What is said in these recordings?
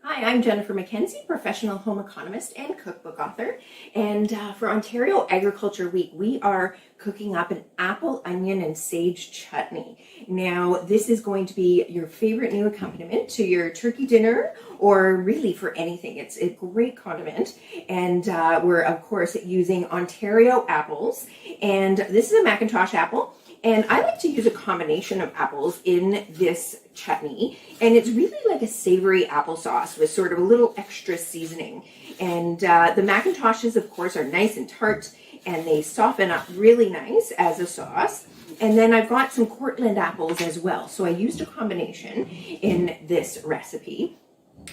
Hi, I'm Jennifer Mackenzie, professional home economist and cookbook author. And for Ontario Agriculture Week, we are cooking up an apple, onion, and sage chutney. Now, this is going to be your favorite new accompaniment to your turkey dinner or really for anything. It's a great condiment. And we're, of course, using Ontario apples. And this is a Macintosh apple. And I like to use a combination of apples in this chutney. And it's really like a savory applesauce with sort of a little extra seasoning. And the Macintoshes, of course, are nice and tart, and they soften up really nice as a sauce. And then I've got some Cortland apples as well. So I used a combination in this recipe.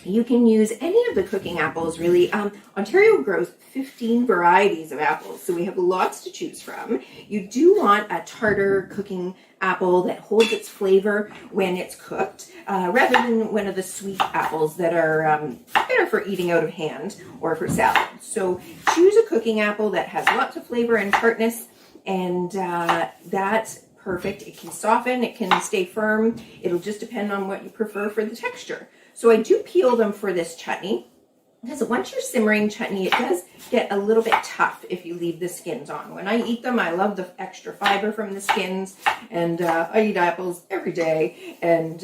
You can use any of the cooking apples, really. Ontario grows 15 varieties of apples, so we have lots to choose from. You do want a tartar cooking apple that holds its flavor when it's cooked, rather than one of the sweet apples that are better for eating out of hand or for salad. So choose a cooking apple that has lots of flavor and tartness, and that's perfect. It can soften, it can stay firm. It'll just depend on what you prefer for the texture. So I do peel them for this chutney, because once you're simmering chutney, it does get a little bit tough if you leave the skins on. When I eat them, I love the extra fiber from the skins, and I eat apples every day, and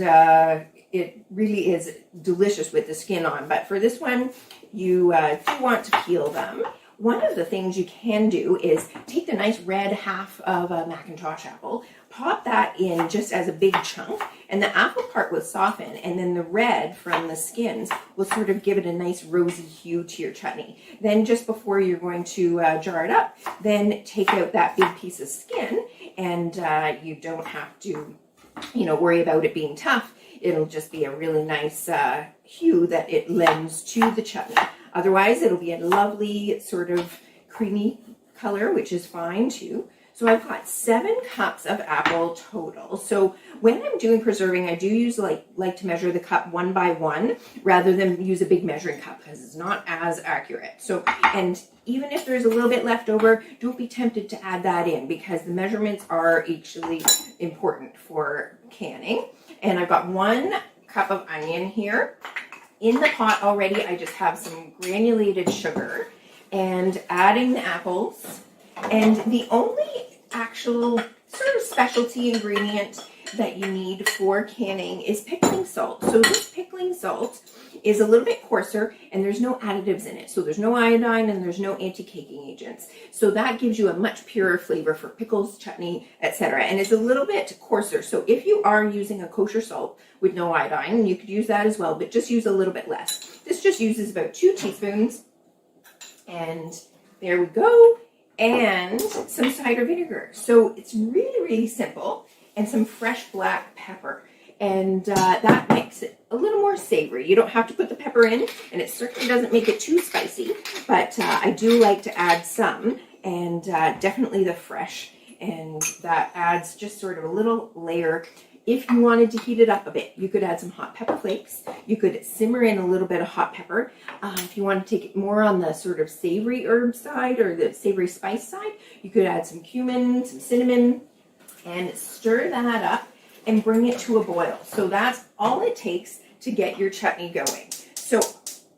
it really is delicious with the skin on. But for this one, you do want to peel them. One of the things you can do is take the nice red half of a Macintosh apple, pop that in just as a big chunk, and the apple part will soften, and then the red from the skins will sort of give it a nice rosy hue to your chutney. Then just before you're going to jar it up, then take out that big piece of skin, and you don't have to, worry about it being tough. It'll just be a really nice hue that it lends to the chutney. Otherwise, it'll be a lovely sort of creamy color, which is fine too. So I've got 7 cups of apple total. So when I'm doing preserving, I do use like to measure the cup 1 by 1 rather than use a big measuring cup, because it's not as accurate. So, and even if there's a little bit left over, don't be tempted to add that in, because the measurements are actually important for canning. And I've got 1 cup of onion here. In the pot already, I just have some granulated sugar and adding the apples. And the only actual sort of specialty ingredient that you need for canning is pickling salt. So this pickling salt is a little bit coarser, and there's no additives in it. So there's no iodine and there's no anti-caking agents. So that gives you a much purer flavor for pickles, chutney, etc. And it's a little bit coarser. So if you are using a kosher salt with no iodine, you could use that as well, but just use a little bit less. This just uses about 2 teaspoons. And there we go. And some cider vinegar. So it's really, really simple. And some fresh black pepper. And that makes it a little more savory. You don't have to put the pepper in, and it certainly doesn't make it too spicy, but I do like to add some, and definitely the fresh, and that adds just sort of a little layer. If you wanted to heat it up a bit, you could add some hot pepper flakes. You could simmer in a little bit of hot pepper. If you want to take it more on the sort of savory herb side or the savory spice side, you could add some cumin, some cinnamon, and stir that up and bring it to a boil. So that's all it takes to get your chutney going. So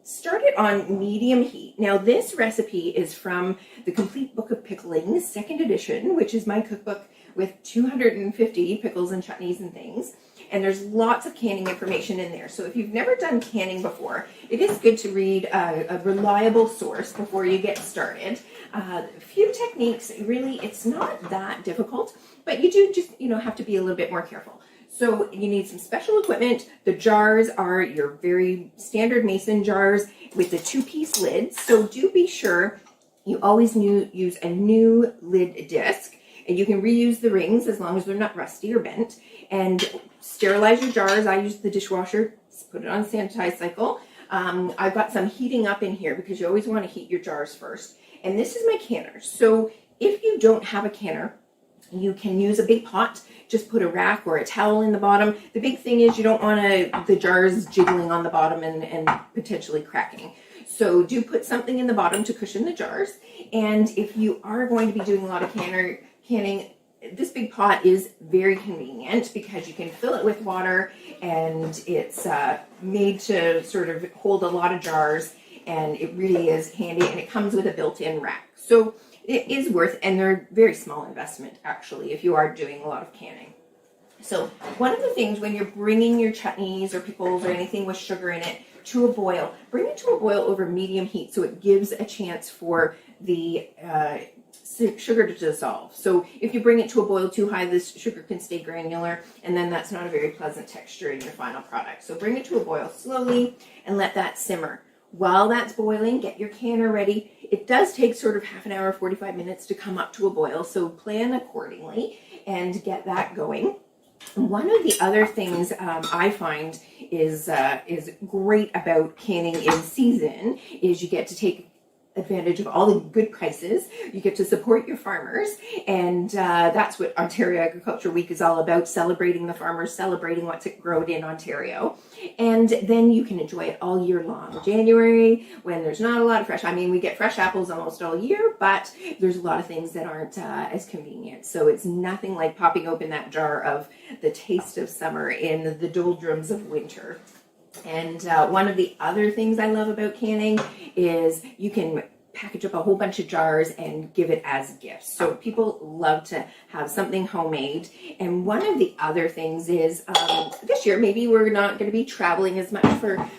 start it on medium heat. Now this recipe is from the Complete Book of Pickling, 2nd edition, which is my cookbook with 250 pickles and chutneys and things. And there's lots of canning information in there. So if you've never done canning before, it is good to read a reliable source before you get started. A few techniques, really, it's not that difficult, but you do just, have to be a little bit more careful. So you need some special equipment. The jars are your very standard mason jars with the 2-piece lids. So do be sure you always use a new lid disc. And you can reuse the rings as long as they're not rusty or bent. And sterilize your jars. I use the dishwasher, put it on a sanitize cycle. I've got some heating up in here because you always want to heat your jars first. And this is my canner. So if you don't have a canner, you can use a big pot. Just put a rack or a towel in the bottom. The big thing is you don't want the jars jiggling on the bottom and potentially cracking. So do put something in the bottom to cushion the jars. And if you are going to be doing a lot of canning, this big pot is very convenient because you can fill it with water and it's made to sort of hold a lot of jars, and it really is handy, and it comes with a built-in rack. So it is worth, and they're very small investment actually if you are doing a lot of canning. So one of the things when you're bringing your chutneys or pickles or anything with sugar in it to a boil, bring it to a boil over medium heat so it gives a chance for the sugar to dissolve. So if you bring it to a boil too high, this sugar can stay granular, and then that's not a very pleasant texture in your final product. So bring it to a boil slowly and let that simmer. While that's boiling, get your canner ready. It does take sort of half an hour, 45 minutes to come up to a boil, so plan accordingly and get that going. One of the other things I find is great about canning in season is you get to take advantage of all the good prices. You get to support your farmers, and that's what Ontario Agriculture Week is all about, celebrating the farmers, celebrating what's grown in Ontario. And then you can enjoy it all year long. January, when there's not a lot of fresh, I mean, we get fresh apples almost all year, but there's a lot of things that aren't as convenient. So it's nothing like popping open that jar of the taste of summer in the doldrums of winter. And one of the other things I love about canning is you can package up a whole bunch of jars and give it as gifts. So people love to have something homemade. And one of the other things is this year, maybe we're not going to be traveling as much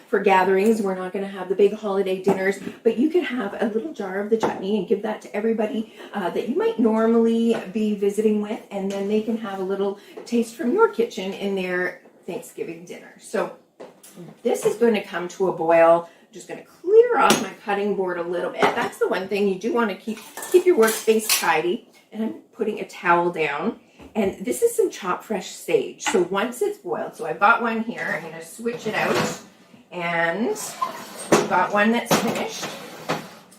for gatherings. We're not going to have the big holiday dinners, but you could have a little jar of the chutney and give that to everybody that you might normally be visiting with. And then they can have a little taste from your kitchen in their Thanksgiving dinner. So this is going to come to a boil. I'm just going to clear off my cutting board a little bit. That's the one thing you do want to keep your workspace tidy. And I'm putting a towel down. And this is some chopped fresh sage. So once it's boiled, so I've got one here. I'm going to switch it out. And I've got one that's finished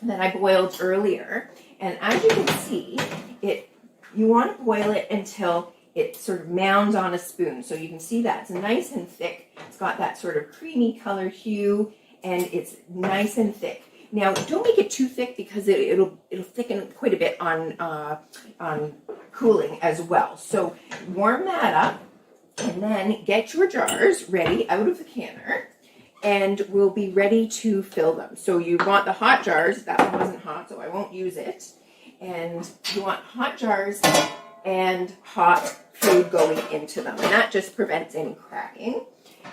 that I boiled earlier. And as you can see, you want to boil it until it sort of mounds on a spoon. So you can see that it's nice and thick. It's got that sort of creamy color hue, and it's nice and thick. Now, don't make it too thick because it'll thicken quite a bit on cooling as well. So warm that up, and then get your jars ready out of the canner, and we'll be ready to fill them. So you want the hot jars. That one wasn't hot, so I won't use it. And you want hot jars and hot food going into them, and that just prevents any cracking.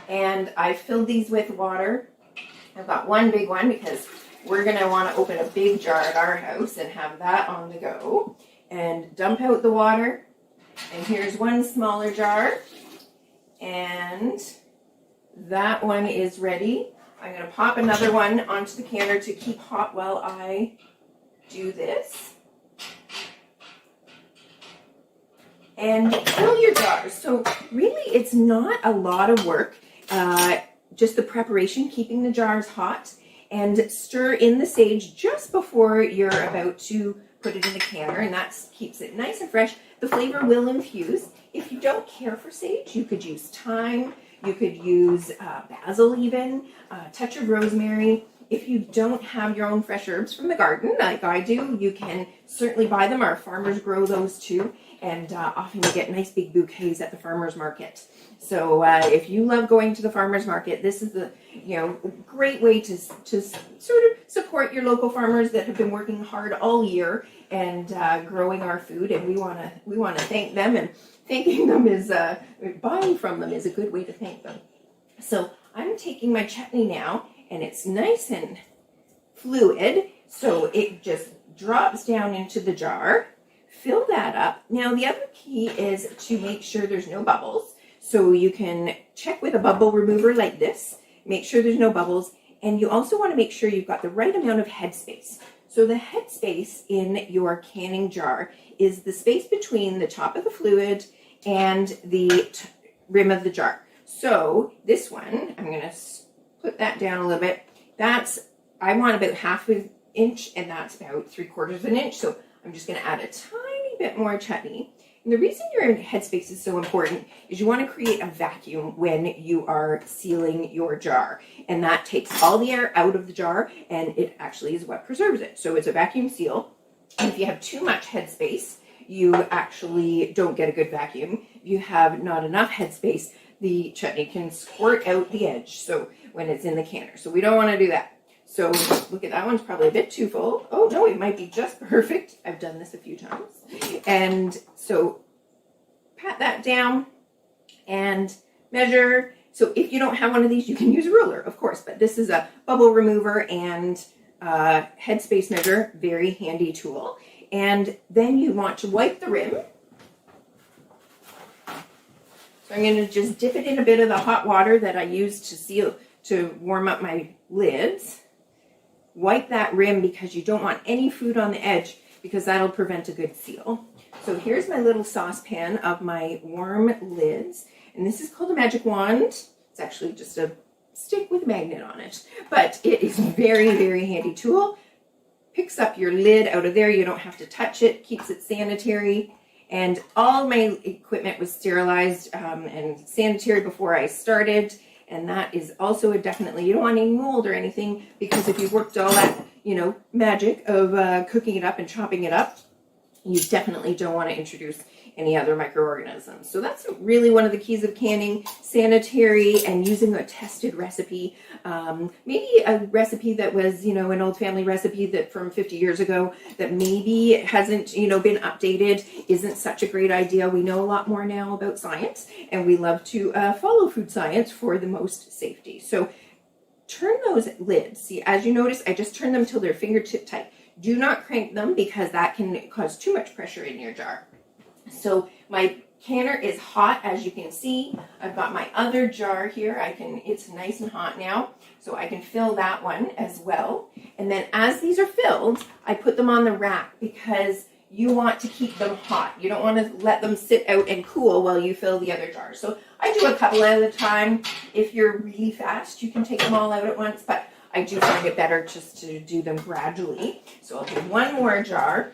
And I filled these with water. I've got one big one because we're going to want to open a big jar at our house and have that on the go. And dump out the water. And here's one smaller jar, and that one is ready. I'm going to pop another one onto the canner to keep hot while I do this. And fill your jars. So really it's not a lot of work, just the preparation, keeping the jars hot, and stir in the sage just before you're about to put it in the canner, and that keeps it nice and fresh. The flavor will infuse. If you don't care for sage, you could use thyme, you could use basil even, a touch of rosemary. If you don't have your own fresh herbs from the garden, like I do, you can certainly buy them. Our farmers grow those too. And often you get nice big bouquets at the farmer's market. So if you love going to the farmer's market, this is the great way to sort of support your local farmers that have been working hard all year and growing our food. And we want to thank them, and thanking them is buying from them is a good way to thank them. So I'm taking my chutney now, and it's nice and fluid, so it just drops down into the jar. Fill that up. Now, the other key is to make sure there's no bubbles. So you can check with a bubble remover like this. Make sure there's no bubbles. And you also want to make sure you've got the right amount of headspace. So the headspace in your canning jar is the space between the top of the fluid and the rim of the jar. So this one, I'm going to put that down a little bit. I want about ½ an inch, and that's about 3/4 of an inch. So I'm just going to add a tiny bit more chutney. And the reason your headspace is so important is you want to create a vacuum when you are sealing your jar. And that takes all the air out of the jar, and it actually is what preserves it. So it's a vacuum seal. And if you have too much headspace, you actually don't get a good vacuum. If you have not enough headspace, the chutney can squirt out the edge. So when it's in the canner. So we don't want to do that. So look at that one's probably a bit too full. Oh no, it might be just perfect. I've done this a few times. And so pat that down and measure. So if you don't have one of these, you can use a ruler, of course, but this is a bubble remover and headspace measure, very handy tool. And then you want to wipe the rim. So I'm going to just dip it in a bit of the hot water that I used to warm up my lids. Wipe that rim because you don't want any food on the edge because that'll prevent a good seal. So here's my little saucepan of my warm lids. And this is called a magic wand. It's actually just a stick with a magnet on it. But it is a very, very handy tool. Picks up your lid out of there. You don't have to touch it. Keeps it sanitary. And all my equipment was sterilized and sanitary before I started. And that is also definitely, you don't want any mold or anything, because if you've worked all that, magic of cooking it up and chopping it up, you definitely don't want to introduce any other microorganisms. So that's really one of the keys of canning: sanitary and using a tested recipe. Maybe a recipe that was, an old family recipe that from 50 years ago that maybe hasn't, been updated, isn't such a great idea. We know a lot more now about science, and we love to follow food science for the most safety. So turn those lids. See, as you notice, I just turn them till they're fingertip tight. Do not crank them because that can cause too much pressure in your jar. So my canner is hot, as you can see. I've got my other jar here. It's nice and hot now, so I can fill that one as well. And then as these are filled, I put them on the rack because you want to keep them hot. You don't want to let them sit out and cool while you fill the other jars. So I do a couple at a time. If you're really fast, you can take them all out at once, but I do find it better just to do them gradually. So I'll do one more jar.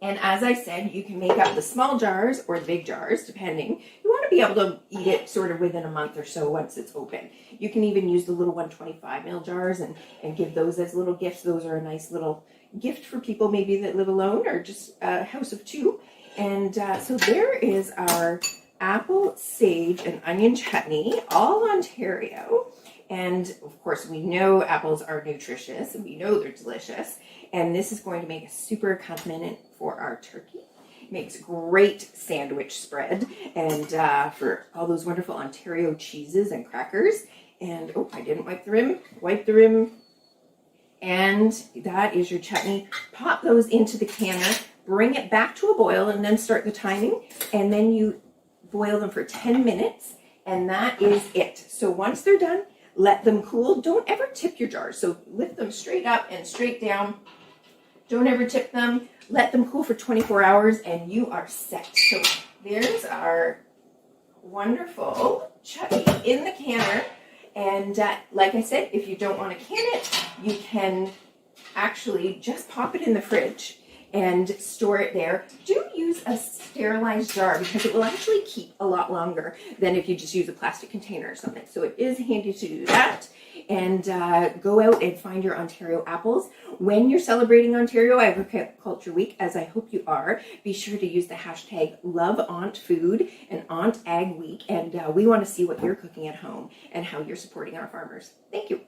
And as I said, you can make up the small jars or the big jars, depending. You want to be able to eat it sort of within a month or so once it's open. You can even use the little 125 ml jars and give those as little gifts. Those are a nice little gift for people maybe that live alone or just a house of two. And so there is our apple, sage, and onion chutney, all Ontario. And of course, we know apples are nutritious and we know they're delicious. And this is going to make a super accompaniment for our turkey. It makes great sandwich spread and for all those wonderful Ontario cheeses and crackers. And oh, I didn't wipe the rim. Wipe the rim. And that is your chutney. Pop those into the canner. Bring it back to a boil and then start the timing. And then you boil them for 10 minutes. And that is it. So once they're done, let them cool. Don't ever tip your jars. So lift them straight up and straight down. Don't ever tip them. Let them cool for 24 hours and you are set. So there's our wonderful chutney in the canner. And like I said, if you don't want to can it, you can actually just pop it in the fridge and store it there. Do use a sterilized jar because it will actually keep a lot longer than if you just use a plastic container or something. So it is handy to do that. And go out and find your Ontario apples. When you're celebrating Ontario Agriculture Week, as I hope you are, be sure to use the hashtag #LoveAuntFood and Aunt Ag Week. And we want to see what you're cooking at home and how you're supporting our farmers. Thank you.